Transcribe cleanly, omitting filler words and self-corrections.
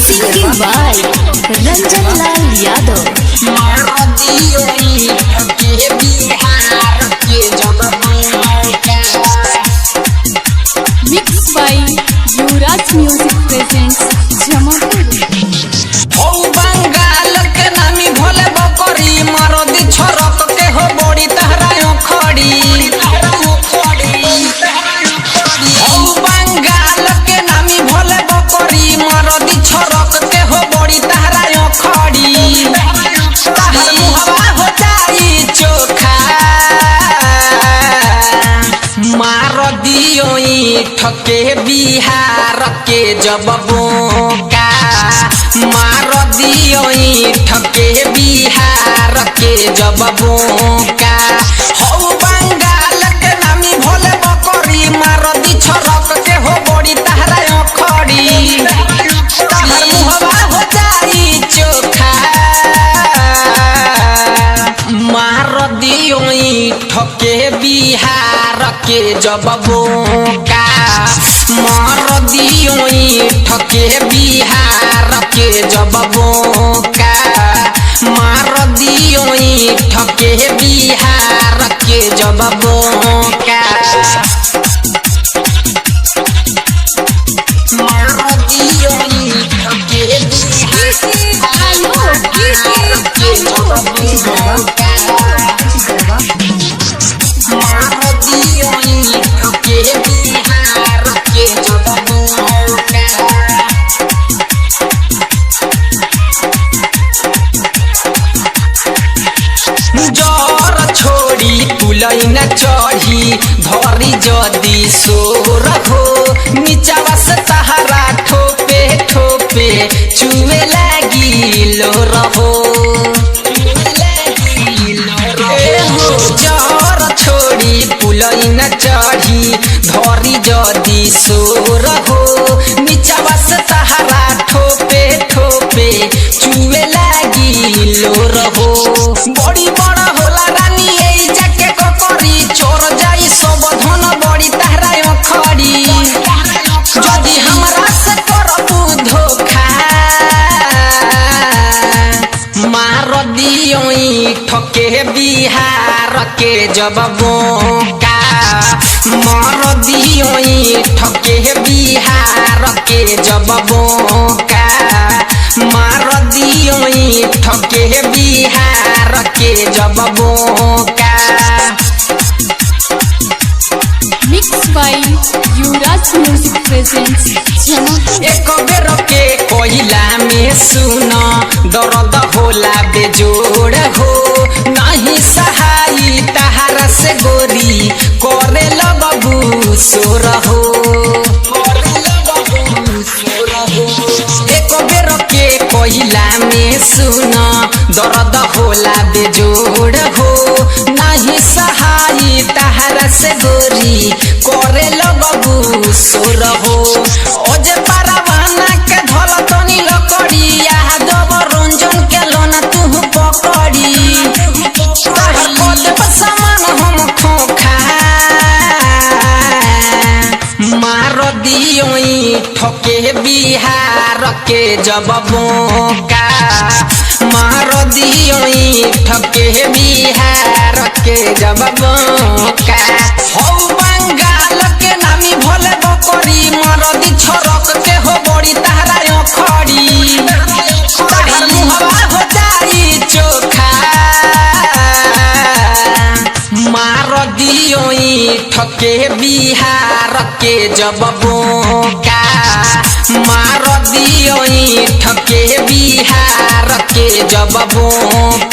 Singing by Ranjan Lal Yadav. Mix by Yuvraj music presents Jamapur. Bengal के नामी भोले बकरी मारो दी छोरक के हो बड़ी तहरा खड़ी। बंगाल के नामी भोले बकरी मारो दी छोरक के हो बड़ी तहरा खड़ी। तहर मुहवा हो जाई चोखा मार दियो ठके बिहार के जब बोका। मार दियो ठके बिहार के जब बोका। हो बंगाल के नामी भोले बकरी मार दी छोरक के हो बड़ी तहरा खड़ी। तहर मुहवा हो जाई चोखा मार दियो ठके बिहार के जब बोका। मार दियो ठके बिहार के जब बोका। मार दियो ठके बिहार के जब बोका। मार दियो ठके बिहार के जब बोका। जर छोड़ी पुलैन चढ़ी धरी जदी सोर हो। नीचवा से तहरा ठोपे ठोपे चुए लागी लोर हो। जर छोड़ी पुलैन चढ़ी धरी जदी सोर हो। नीचवा से तहरा ठोपे ठोपे चुए लागी लोर हो। बड़ी बड़ा होला रानी ए जाके ककरी चोर जाई सब धन बड़ी तहरा खड़ी। जदी हमरा से करबू धोखा मार दियो ठके बिहार के जब बोका। मार दियो ठके बिहार के जब बोका। मार दियो ठके बिहार के जब बोका। Mix by Yuvraj music presents Jamapur. एक बेर के कोयला में सुना दर्द होला बेजोड़ हो। नहीं सहाई तहरा से गोरी करे लगबू सोर हो। एक बेर के कोयला में सुना दर्द होला बेजोड़ हो। नहीं सहाई तहरा से गोरी करे लगबू सोर हो। ओजे परवाना के धल तनी लकड़ी यादव रंजन के लोना तू पकड़ी। तहर कोते पर सामान हम खोखा मार दियो ठके बिहार के जब बोका। मार दियो ठके बिहार के जब बोका। हो बंगाल के नामी भोले बकरी मार दी छोरक के हो बड़ी तहरा खड़ी। तहर मुहवा हो जाई चोखा मार दियो ठके बिहार के जब बोका। मार दियो ठके बिहार के जब बोका।